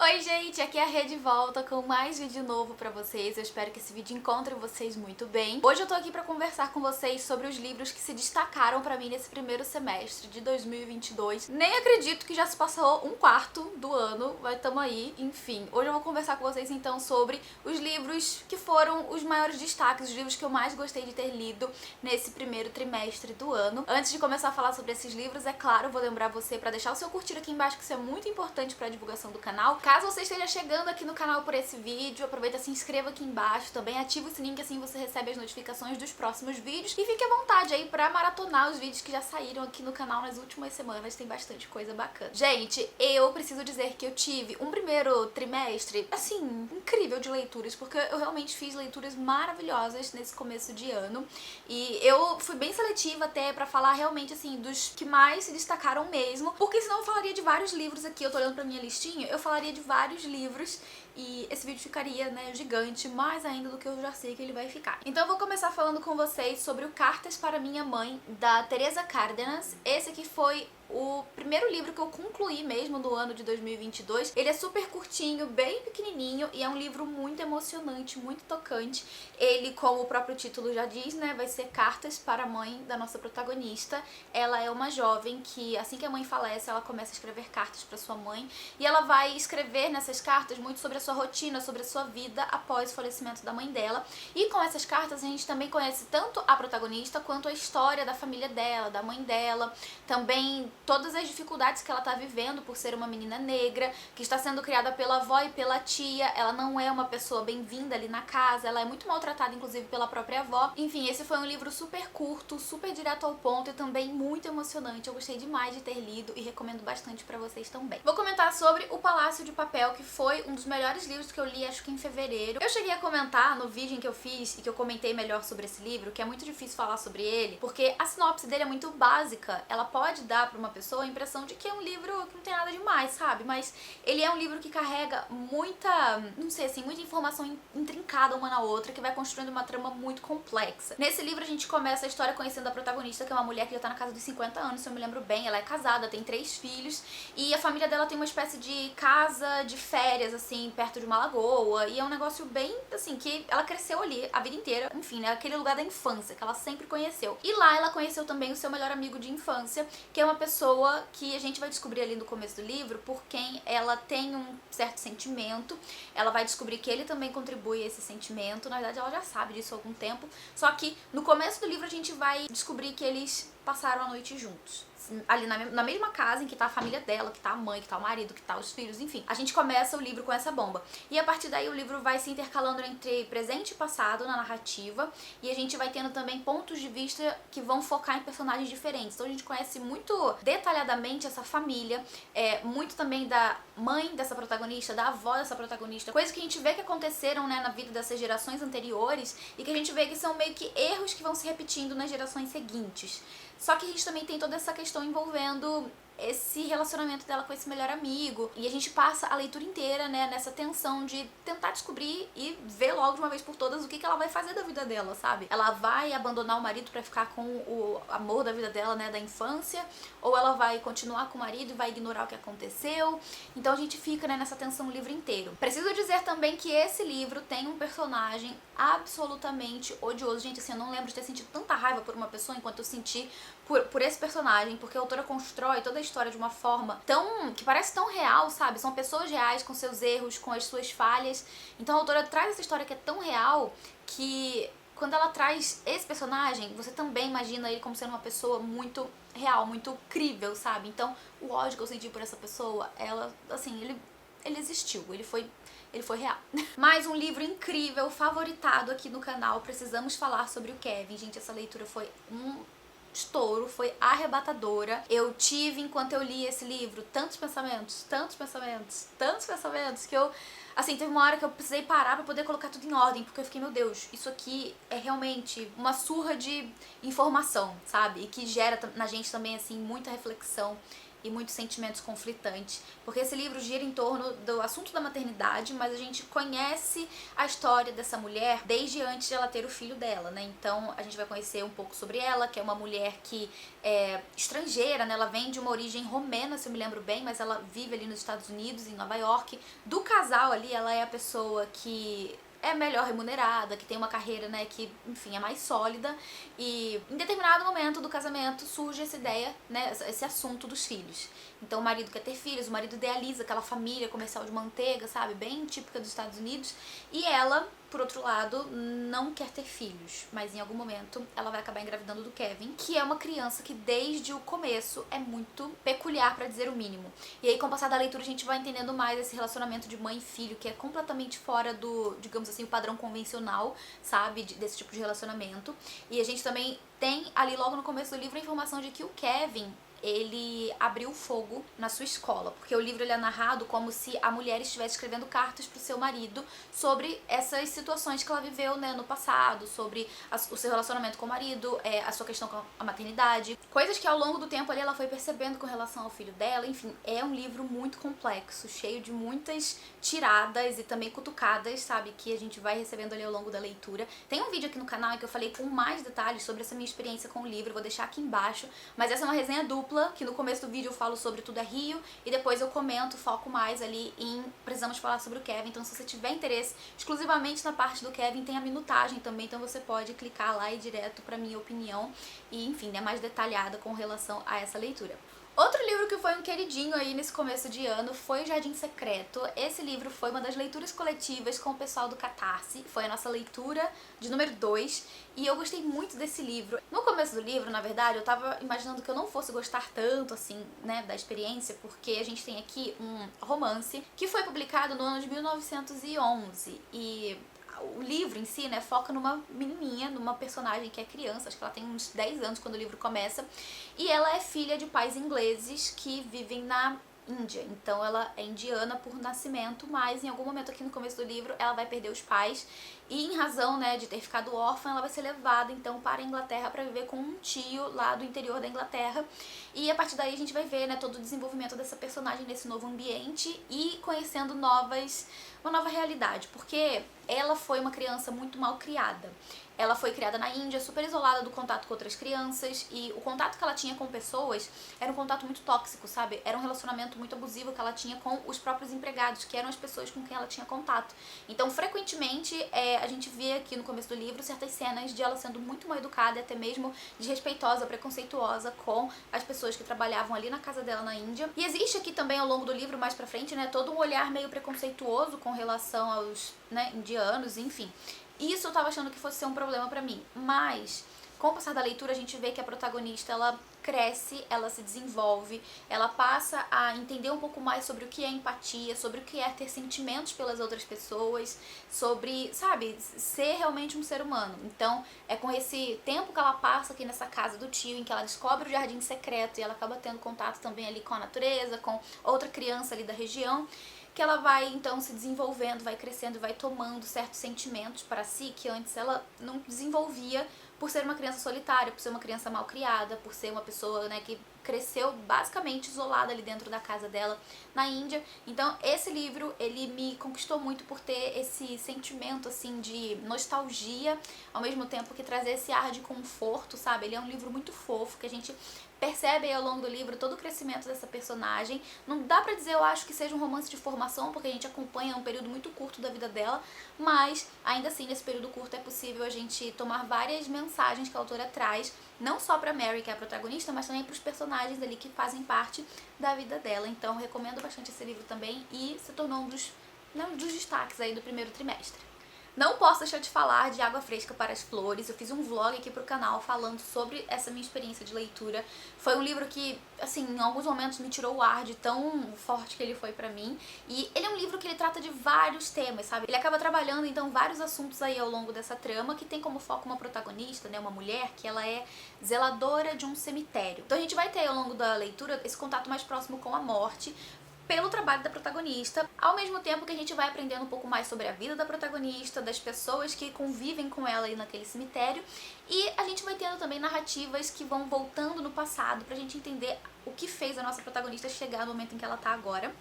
Oi gente, aqui é a Rê de volta com mais vídeo novo pra vocês. Eu espero que esse vídeo encontre vocês muito bem. Hoje eu tô aqui pra conversar com vocês sobre os livros que se destacaram pra mim nesse primeiro semestre de 2022. Nem acredito que já se passou um quarto do ano, mas tamo aí, enfim. Hoje eu vou conversar com vocês então sobre os livros que foram os maiores destaques, os livros que eu mais gostei de ter lido nesse primeiro trimestre do ano. Antes de começar a falar sobre esses livros, é claro, eu vou lembrar você pra deixar o seu curtir aqui embaixo, que isso é muito importante pra divulgação do canal. Caso você esteja chegando aqui no canal por esse vídeo, aproveita, se inscreva aqui embaixo, também ativa o sininho que assim você recebe as notificações dos próximos vídeos e fique à vontade aí pra maratonar os vídeos que já saíram aqui no canal nas últimas semanas, tem bastante coisa bacana. Gente, eu preciso dizer que eu tive um primeiro trimestre, assim, incrível de leituras, porque eu realmente fiz leituras maravilhosas nesse começo de ano e eu fui bem seletiva até pra falar realmente, assim, dos que mais se destacaram mesmo, porque senão eu falaria de vários livros aqui, eu tô olhando pra minha listinha, eu falaria de vários livros e esse vídeo ficaria, né, gigante, mais ainda do que eu já sei que ele vai ficar. Então eu vou começar falando com vocês sobre o Cartas para Minha Mãe, da Teresa Cárdenas. Esse aqui foi o primeiro livro que eu concluí mesmo do ano de 2022. Ele é super curtinho, bem pequenininho e é um livro muito emocionante, muito tocante. Ele, como o próprio título já diz, né, vai ser cartas para a mãe da nossa protagonista. Ela é uma jovem que, assim que a mãe falece, ela começa a escrever cartas para sua mãe e ela vai escrever nessas cartas muito sobre a sua rotina, sobre a sua vida após o falecimento da mãe dela. E com essas cartas a gente também conhece tanto a protagonista quanto a história da família dela, da mãe dela, também todas as dificuldades que ela tá vivendo por ser uma menina negra, que está sendo criada pela avó e pela tia. Ela não é uma pessoa bem-vinda ali na casa, ela é muito maltratada inclusive pela própria avó. Enfim, esse foi um livro super curto, super direto ao ponto e também muito emocionante. Eu gostei demais de ter lido e recomendo bastante pra vocês também. Vou comentar sobre O Palácio de Papel, que foi um dos melhores livros que eu li, acho que em fevereiro. Eu cheguei a comentar no vídeo em que eu fiz e que eu comentei melhor sobre esse livro, que é muito difícil falar sobre ele, porque a sinopse dele é muito básica. Ela pode dar pra uma pessoa a impressão de que é um livro que não tem nada demais, sabe? Mas ele é um livro que carrega muita, não sei assim, muita informação intrincada uma na outra, que vai construindo uma trama muito complexa. Nesse livro a gente começa a história conhecendo a protagonista, que é uma mulher que já tá na casa dos 50 anos, se eu me lembro bem. Ela é casada, tem 3 filhos e a família dela tem uma espécie de casa de férias, assim, perto de uma lagoa, e é um negócio bem, assim, que ela cresceu ali a vida inteira, enfim, né, aquele lugar da infância que ela sempre conheceu. E lá ela conheceu também o seu melhor amigo de infância, que é uma pessoa que a gente vai descobrir ali no começo do livro por quem ela tem um certo sentimento. Ela vai descobrir que ele também contribui a esse sentimento. Na verdade ela já sabe disso há algum tempo, só que no começo do livro a gente vai descobrir que eles passaram a noite juntos, ali na mesma casa em que tá a família dela, que tá a mãe, que tá o marido, que tá os filhos, enfim. A gente começa o livro com essa bomba. E a partir daí o livro vai se intercalando entre presente e passado na narrativa, e a gente vai tendo também pontos de vista que vão focar em personagens diferentes. Então a gente conhece muito detalhadamente essa família, muito também da mãe dessa protagonista, da avó dessa protagonista, coisas que a gente vê que aconteceram, né, na vida dessas gerações anteriores e que a gente vê que são meio que erros que vão se repetindo nas gerações seguintes. Só que a gente também tem toda essa questão envolvendo esse relacionamento dela com esse melhor amigo, e a gente passa a leitura inteira, né, nessa tensão de tentar descobrir e ver logo de uma vez por todas o que ela vai fazer da vida dela, sabe? Ela vai abandonar o marido pra ficar com o amor da vida dela, né, da infância, ou ela vai continuar com o marido e vai ignorar o que aconteceu. Então a gente fica, né, nessa tensão o livro inteiro. Preciso dizer também que esse livro tem um personagem absolutamente odioso. Gente, assim, eu não lembro de ter sentido tanta raiva por uma pessoa enquanto eu senti por esse personagem, porque a autora constrói toda a história de uma forma que parece tão real, sabe? São pessoas reais com seus erros, com as suas falhas. Então a autora traz essa história que é tão real que quando ela traz esse personagem, você também imagina ele como sendo uma pessoa muito real, muito crível, sabe? Então o ódio que eu senti por essa pessoa, ela, assim, ele existiu, ele foi real. Mais um livro incrível, favoritado aqui no canal. Precisamos falar sobre o Kevin. Gente, essa leitura foi um estouro, foi arrebatadora. Eu tive, enquanto eu li esse livro, tantos pensamentos que eu, assim, teve uma hora que eu precisei parar pra poder colocar tudo em ordem, porque eu fiquei, meu Deus, isso aqui é realmente uma surra de informação, sabe? E que gera na gente também, assim, muita reflexão. e muitos sentimentos conflitantes, porque esse livro gira em torno do assunto da maternidade, mas a gente conhece a história dessa mulher desde antes de ela ter o filho dela, né? Então a gente vai conhecer um pouco sobre ela, que é uma mulher que é estrangeira, né? Ela vem de uma origem romena, se eu me lembro bem, mas ela vive ali nos Estados Unidos, em Nova York. Do casal ali, ela é a pessoa que é melhor remunerada, que tem uma carreira, né, que, enfim, é mais sólida, e em determinado momento do casamento surge essa ideia, né, esse assunto dos filhos. Então o marido quer ter filhos, o marido idealiza aquela família comercial de manteiga, sabe, bem típica dos Estados Unidos, e ela, por outro lado, não quer ter filhos, mas em algum momento ela vai acabar engravidando do Kevin, que é uma criança que desde o começo é muito peculiar, pra dizer o mínimo. E aí, com o passar da leitura, a gente vai entendendo mais esse relacionamento de mãe e filho, que é completamente fora do, digamos assim, o padrão convencional, sabe, desse tipo de relacionamento. E a gente também tem ali logo no começo do livro a informação de que o Kevin, ele abriu fogo na sua escola, porque o livro ele é narrado como se a mulher estivesse escrevendo cartas pro seu marido sobre essas situações que ela viveu, né, no passado, sobre o seu relacionamento com o marido, a sua questão com a maternidade, coisas que ao longo do tempo ali ela foi percebendo com relação ao filho dela. Enfim, é um livro muito complexo, cheio de muitas tiradas e também cutucadas, sabe, que a gente vai recebendo ali ao longo da leitura. Tem um vídeo aqui no canal em que eu falei com mais detalhes sobre essa minha experiência com o livro, vou deixar aqui embaixo, mas essa é uma resenha dupla, que no começo do vídeo eu falo sobre Tudo é Rio e depois eu comento, foco mais ali em precisamos falar sobre o Kevin. Então se você tiver interesse exclusivamente na parte do Kevin, tem a minutagem também, então você pode clicar lá e ir direto pra minha opinião e, enfim, é mais detalhada com relação a essa leitura. Outro livro que foi um queridinho aí nesse começo de ano foi O Jardim Secreto. Esse livro foi uma das leituras coletivas com o pessoal do Catarse, foi a nossa leitura de número 2 e eu gostei muito desse livro. No começo do livro, na verdade, eu tava imaginando que eu não fosse gostar tanto, assim, né, da experiência, porque a gente tem aqui um romance que foi publicado no ano de 1911 e o livro em si, né, foca numa menininha, numa personagem que é criança, acho que ela tem uns 10 anos quando o livro começa, e ela é filha de pais ingleses que vivem na Índia. Então ela é indiana por nascimento, mas em algum momento aqui no começo do livro ela vai perder os pais e em razão, né, de ter ficado órfã, ela vai ser levada então para a Inglaterra para viver com um tio lá do interior da Inglaterra. E a partir daí a gente vai ver, né, todo o desenvolvimento dessa personagem nesse novo ambiente e conhecendo uma nova realidade, porque ela foi uma criança muito mal criada. Ela foi criada na Índia, super isolada do contato com outras crianças, e o contato que ela tinha com pessoas era um contato muito tóxico, sabe? Era um relacionamento muito abusivo que ela tinha com os próprios empregados, que eram as pessoas com quem ela tinha contato. Então, frequentemente, a gente vê aqui no começo do livro certas cenas de ela sendo muito mal educada e até mesmo desrespeitosa, preconceituosa com as pessoas que trabalhavam ali na casa dela na Índia. E existe aqui também, ao longo do livro, mais pra frente, né, todo um olhar meio preconceituoso com relação aos, né, indianos, enfim. Isso eu tava achando que fosse ser um problema pra mim, mas com o passar da leitura a gente vê que a protagonista, ela cresce, ela se desenvolve, ela passa a entender um pouco mais sobre o que é empatia, sobre o que é ter sentimentos pelas outras pessoas, sobre, sabe, ser realmente um ser humano. Então, é com esse tempo que ela passa aqui nessa casa do tio, em que ela descobre o jardim secreto e ela acaba tendo contato também ali com a natureza, com outra criança ali da região, que ela vai então se desenvolvendo, vai crescendo, vai tomando certos sentimentos para si que antes ela não desenvolvia por ser uma criança solitária, por ser uma criança mal criada, por ser uma pessoa, né, que cresceu basicamente isolada ali dentro da casa dela na Índia. Então esse livro, ele me conquistou muito por ter esse sentimento assim de nostalgia, ao mesmo tempo que trazer esse ar de conforto, sabe? Ele é um livro muito fofo, que a gente percebe aí ao longo do livro todo o crescimento dessa personagem. Não dá pra dizer, eu acho, que seja um romance de formação, porque a gente acompanha um período muito curto da vida dela, mas ainda assim, nesse período curto é possível a gente tomar várias mensagens que a autora traz, não só pra Mary, que é a protagonista, mas também pros personagens ali que fazem parte da vida dela. Então recomendo bastante esse livro também e se tornou um dos destaques aí do primeiro trimestre. Não posso deixar de falar de Água Fresca para as Flores. Eu fiz um vlog aqui pro canal falando sobre essa minha experiência de leitura. Foi um livro que, assim, em alguns momentos me tirou o ar de tão forte que ele foi pra mim. E ele é um livro que ele trata de vários temas, sabe? Ele acaba trabalhando, então, vários assuntos aí ao longo dessa trama, que tem como foco uma protagonista, né, uma mulher, que ela é zeladora de um cemitério. Então a gente vai ter ao longo da leitura esse contato mais próximo com a morte, pelo trabalho da protagonista, ao mesmo tempo que a gente vai aprendendo um pouco mais sobre a vida da protagonista, das pessoas que convivem com ela aí naquele cemitério, e a gente vai tendo também narrativas que vão voltando no passado pra gente entender o que fez a nossa protagonista chegar no momento em que ela tá agora.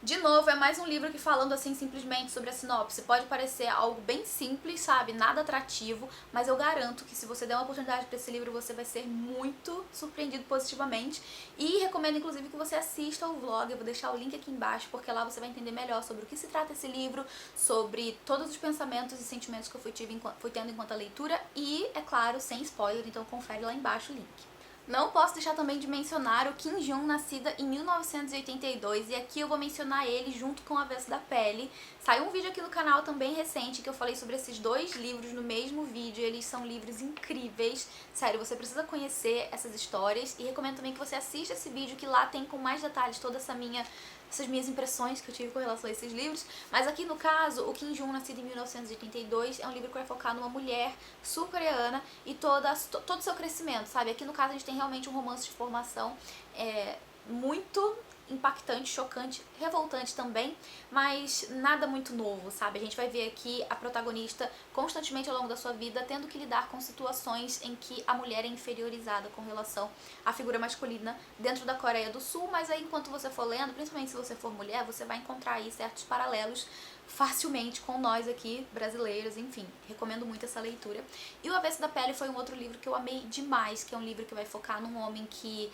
De novo, é mais um livro que, falando assim simplesmente sobre a sinopse, pode parecer algo bem simples, sabe? Nada atrativo, mas eu garanto que se você der uma oportunidade para esse livro, você vai ser muito surpreendido positivamente. E recomendo inclusive que você assista ao vlog, eu vou deixar o link aqui embaixo, porque lá você vai entender melhor sobre o que se trata esse livro, sobre todos os pensamentos e sentimentos que eu fui tendo enquanto a leitura e, é claro, sem spoiler, então confere lá embaixo o link. Não posso deixar também de mencionar o Kim Jung, nascida em 1982, e aqui eu vou mencionar ele junto com O Avesso da Pele. Saiu um vídeo aqui no canal também recente que eu falei sobre esses dois livros no mesmo vídeo, eles são livros incríveis, sério, você precisa conhecer essas histórias, e recomendo também que você assista esse vídeo, que lá tem com mais detalhes toda essas minhas impressões que eu tive com relação a esses livros. Mas aqui no caso, o Kim Jung, nascido em 1982, é um livro que vai focar numa mulher sul-coreana e todo o seu crescimento, sabe? Aqui no caso a gente tem realmente um romance de formação muito impactante, chocante, revoltante também, mas nada muito novo, sabe? A gente vai ver aqui a protagonista constantemente ao longo da sua vida tendo que lidar com situações em que a mulher é inferiorizada com relação à figura masculina dentro da Coreia do Sul, mas aí enquanto você for lendo, principalmente se você for mulher, você vai encontrar aí certos paralelos facilmente com nós aqui, brasileiros, enfim, recomendo muito essa leitura. E O Avesso da Pele foi um outro livro que eu amei demais, que é um livro que vai focar num homem que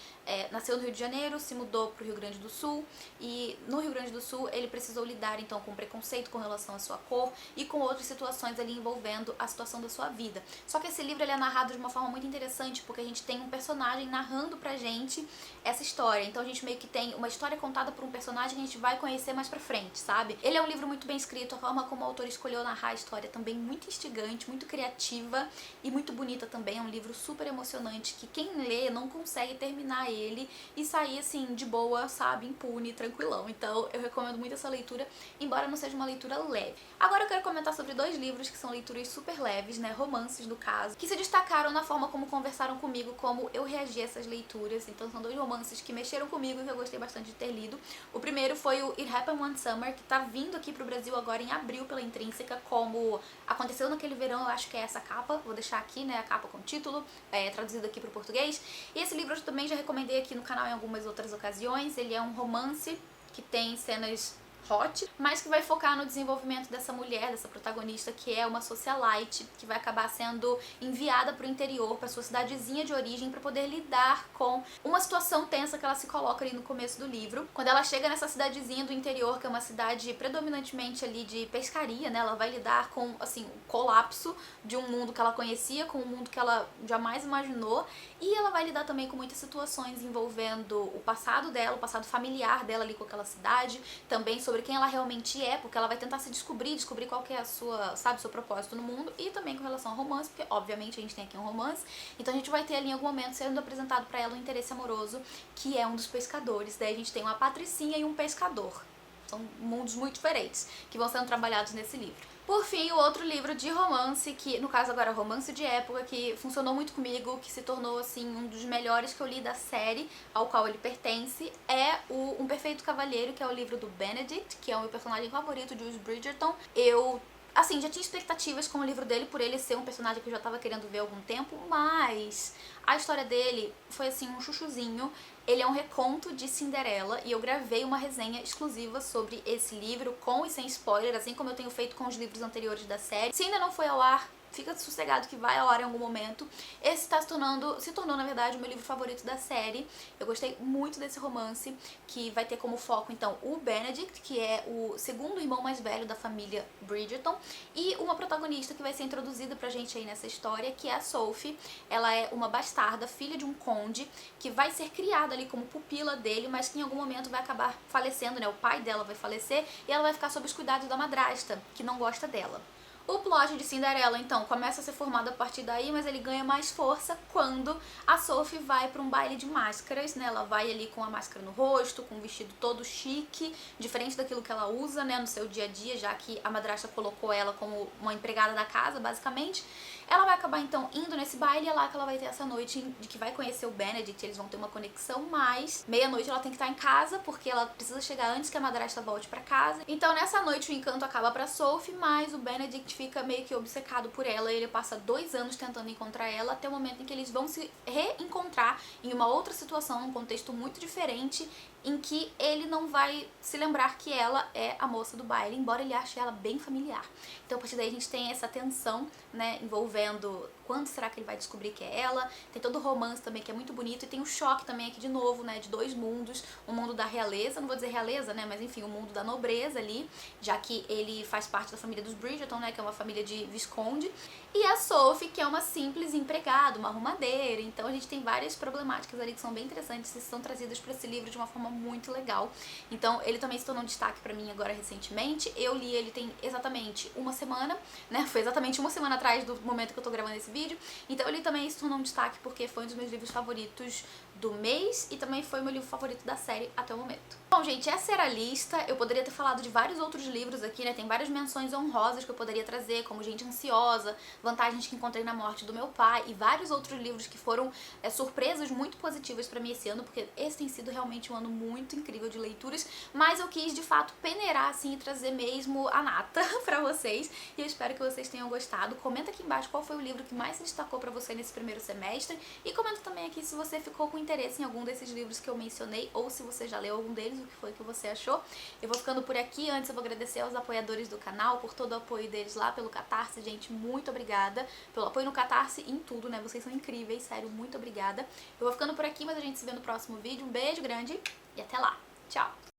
nasceu no Rio de Janeiro, se mudou pro Rio Grande do Sul, e no Rio Grande do Sul ele precisou lidar então com preconceito com relação à sua cor e com outras situações ali envolvendo a situação da sua vida. Só que esse livro ele é narrado de uma forma muito interessante, porque a gente tem um personagem narrando pra gente essa história, então a gente meio que tem uma história contada por um personagem que a gente vai conhecer mais pra frente, sabe? Ele é um livro muito bem escrito, a forma como o autor escolheu narrar a história também muito instigante, muito criativa e muito bonita também. É um livro super emocionante que quem lê não consegue terminar ele e sair assim de boa, sabe, impune, tranquilão. Então eu recomendo muito essa leitura, embora não seja uma leitura leve. Agora eu quero comentar sobre dois livros que são leituras super leves, né, romances no caso, que se destacaram na forma como conversaram comigo, como eu reagi a essas leituras. Então são dois romances que mexeram comigo e que eu gostei bastante de ter lido. O primeiro foi o It Happened One Summer, que tá vindo aqui pro Brasil agora em abril pela Intrínseca, como Aconteceu Naquele Verão, eu acho que é essa capa, vou deixar aqui, né, a capa com o título, traduzido aqui pro português. E esse livro eu também já recomendei aqui no canal em algumas outras ocasiões. Ele é um romance que tem cenas hot, mas que vai focar no desenvolvimento dessa mulher, dessa protagonista, que é uma socialite, que vai acabar sendo enviada pro interior, pra sua cidadezinha de origem, pra poder lidar com uma situação tensa que ela se coloca ali no começo do livro. Quando ela chega nessa cidadezinha do interior, que é uma cidade predominantemente ali de pescaria, né, ela vai lidar com, assim, o colapso de um mundo que ela conhecia, com um mundo que ela jamais imaginou, e ela vai lidar também com muitas situações envolvendo o passado dela, o passado familiar dela ali com aquela cidade, também sobre quem ela realmente é, porque ela vai tentar se descobrir qual que é a sua, sabe, seu propósito no mundo, e também com relação ao romance, porque obviamente a gente tem aqui um romance, então a gente vai ter ali em algum momento sendo apresentado pra ela um interesse amoroso, que é um dos pescadores. Daí a gente tem uma patricinha e um pescador. São mundos muito diferentes que vão sendo trabalhados nesse livro. Por fim, o outro livro de romance, que no caso agora é romance de época, que funcionou muito comigo, que se tornou assim um dos melhores que eu li da série ao qual ele pertence, é o Um Perfeito Cavalheiro, que é o livro do Benedict, que é o meu personagem favorito, Jules Bridgerton. Eu assim, já tinha expectativas com o livro dele, por ele ser um personagem que eu já tava querendo ver há algum tempo, mas a história dele foi assim um chuchuzinho. Ele é um reconto de Cinderela e eu gravei uma resenha exclusiva sobre esse livro, com e sem spoiler, assim como eu tenho feito com os livros anteriores da série. Se ainda não foi ao ar, fica sossegado que vai ao ar em algum momento. Esse se tornou, na verdade, o meu livro favorito da série. Eu gostei muito desse romance, que vai ter como foco, então, o Benedict, que é o segundo irmão mais velho da família Bridgerton, e uma protagonista que vai ser introduzida pra gente aí nessa história, que é a Sophie. Ela é uma bastarda, filha de um conde, que vai ser criada ali como pupila dele, mas que em algum momento vai acabar falecendo, né? O pai dela vai falecer e ela vai ficar sob os cuidados da madrasta, que não gosta dela. O plot de Cinderela, então, começa a ser formado a partir daí, mas ele ganha mais força quando a Sophie vai para um baile de máscaras, né? Ela vai ali com a máscara no rosto, com um vestido todo chique, diferente daquilo que ela usa, né, no seu dia a dia, já que a madrasta colocou ela como uma empregada da casa, basicamente. Ela vai acabar então indo nesse baile, e é lá que ela vai ter essa noite de que vai conhecer o Benedict, eles vão ter uma conexão, mas meia-noite ela tem que estar em casa, porque ela precisa chegar antes que a madrasta volte pra casa. Então nessa noite o encanto acaba pra Sophie, mas o Benedict fica meio que obcecado por ela, e ele passa 2 anos tentando encontrar ela, até o momento em que eles vão se reencontrar em uma outra situação, num contexto muito diferente, em que ele não vai se lembrar que ela é a moça do baile, embora ele ache ela bem familiar. Então a partir daí a gente tem essa tensão, né, envolvendo quando será que ele vai descobrir que é ela. Tem todo o romance também que é muito bonito, e tem o choque também aqui de novo, né, de 2 mundos, o mundo da realeza, não vou dizer realeza, né, mas enfim, o mundo da nobreza ali, já que ele faz parte da família dos Bridgerton, né, que é uma família de visconde, e a Sophie, que é uma simples empregada, uma arrumadeira. Então a gente tem várias problemáticas ali que são bem interessantes e são trazidas para esse livro de uma forma muito legal. Então ele também se tornou um destaque pra mim agora recentemente. Eu li ele tem exatamente uma semana, né? Foi exatamente uma semana atrás do momento que eu tô gravando esse vídeo. Então ele também se tornou um destaque porque foi um dos meus livros favoritos do mês e também foi o meu livro favorito da série até o momento. Bom, gente, essa era a lista. Eu poderia ter falado de vários outros livros aqui, né? Tem várias menções honrosas que eu poderia trazer, como Gente Ansiosa, Vantagens que Encontrei na Morte do Meu Pai, e vários outros livros que foram surpresas muito positivas pra mim esse ano, porque esse tem sido realmente um ano muito incrível de leituras, mas eu quis de fato peneirar assim e trazer mesmo a nata pra vocês, e eu espero que vocês tenham gostado. Comenta aqui embaixo qual foi o livro que mais se destacou pra você nesse primeiro semestre, e comenta também aqui se você ficou com interesse em algum desses livros que eu mencionei, ou se você já leu algum deles, o que foi que você achou. Eu vou ficando por aqui. Antes eu vou agradecer aos apoiadores do canal por todo o apoio deles lá pelo Catarse, gente, muito obrigada pelo apoio no Catarse e em tudo, né, vocês são incríveis, sério, muito obrigada. Eu vou ficando por aqui, mas a gente se vê no próximo vídeo. Um beijo grande e até lá, tchau!